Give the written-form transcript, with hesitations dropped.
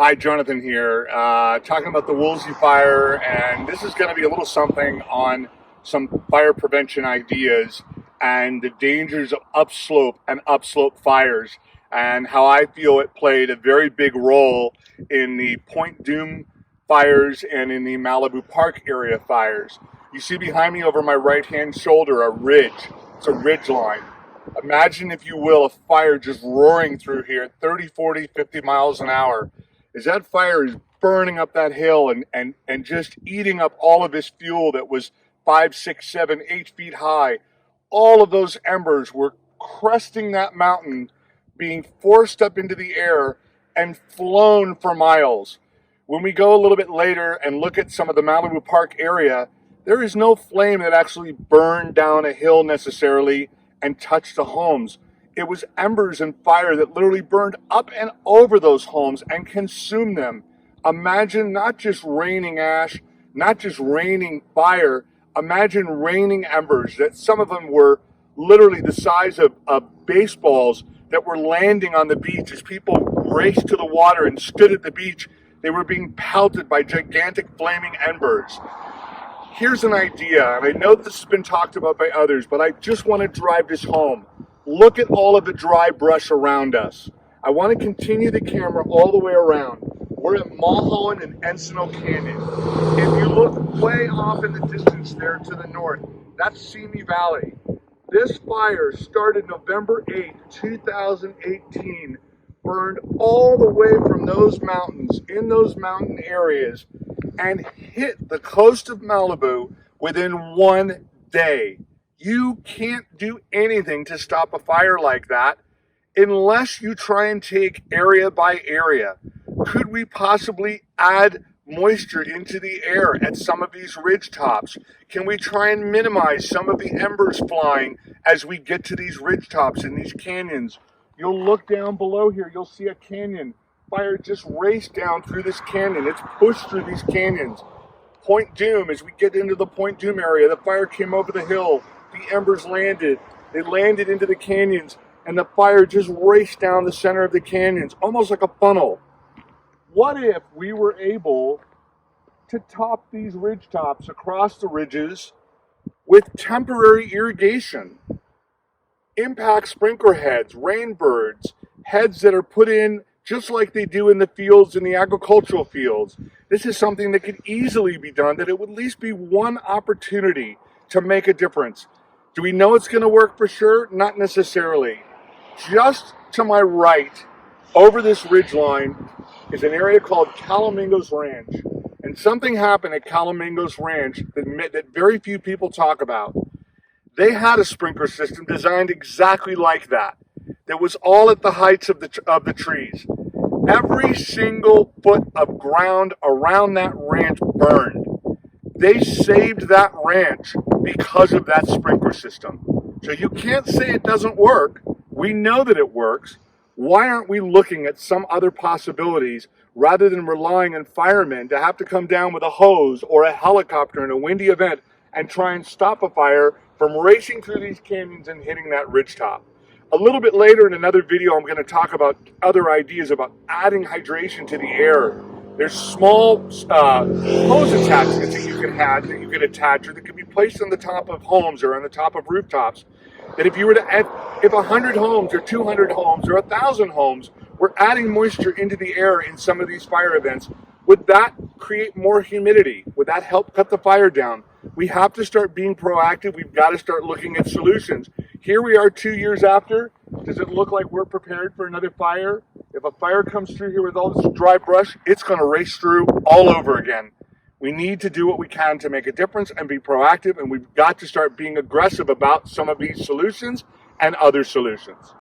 Hi, Jonathan here, talking about the Woolsey fire, and this is going to be a little something on some fire prevention ideas and the dangers of upslope and upslope fires, and how I feel it played a very big role in the Point Dume fires and in the Malibu Park area fires. You see behind me over my right-hand shoulder a ridge. It's a ridge line. Imagine, if you will, a fire just roaring through here at 30, 40, 50 miles an hour. As that fire is burning up that hill and just eating up all of this fuel that was 5, 6, 7, 8 feet high. All of those embers were cresting that mountain, being forced up into the air and flown for miles. When we go a little bit later and look at some of the Malibu Park area, there is no flame that actually burned down a hill necessarily and touched the homes. It was embers and fire that literally burned up and over those homes and consumed them. Imagine not just raining ash, not just raining fire. Imagine raining embers, that some of them were literally the size of baseballs that were landing on the beach. As people raced to the water and stood at the beach, they were being pelted by gigantic flaming embers. Here's an idea, and I know this has been talked about by others, but I just want to drive this home. Look at all of the dry brush around us. I want to continue the camera all the way around. We're at Mulholland and Encino Canyon. If you look way off in the distance there to the north, that's Simi Valley. This fire started November 8, 2018, burned all the way from those mountains, in those mountain areas, and hit the coast of Malibu within 1 day. You can't do anything to stop a fire like that unless you try and take area by area. Could we possibly add moisture into the air at some of these ridge tops? Can we try and minimize some of the embers flying as we get to these ridge tops in these canyons? You'll look down below here, you'll see a canyon. Fire just raced down through this canyon. It's pushed through these canyons. Point Dume, as we get into the Point Dume area, the fire came over the hill. The embers landed. They landed into the canyons, and the fire just raced down the center of the canyons, almost like a funnel. What if we were able to top these ridge tops across the ridges with temporary irrigation? Impact sprinkler heads, rainbirds, heads that are put in just like they do in the fields, in the agricultural fields. This is something that could easily be done, that it would at least be one opportunity to make a difference. Do we know it's going to work for sure? Not necessarily. Just to my right, over this ridge line, is an area called Calamingos Ranch. And something happened at Calamingos Ranch that very few people talk about. They had a sprinkler system designed exactly like that. That was all at the heights of the trees. Every single foot of ground around that ranch burned. They saved that ranch because of that sprinkler system. So you can't say it doesn't work. We know that it works. Why aren't we looking at some other possibilities rather than relying on firemen to have to come down with a hose or a helicopter in a windy event and try and stop a fire from racing through these canyons and hitting that ridgetop? A little bit later in another video, I'm going to talk about other ideas about adding hydration to the air. There's small hose attachments that you can attach, or that can be placed on the top of homes or on the top of rooftops. That if 100 homes or 200 homes or 1,000 homes were adding moisture into the air in some of these fire events, would that create more humidity? Would that help cut the fire down? We have to start being proactive. We've got to start looking at solutions. Here we are 2 years after. Does it look like we're prepared for another fire? If a fire comes through here with all this dry brush, it's going to race through all over again. We need to do what we can to make a difference and be proactive, and we've got to start being aggressive about some of these solutions and other solutions.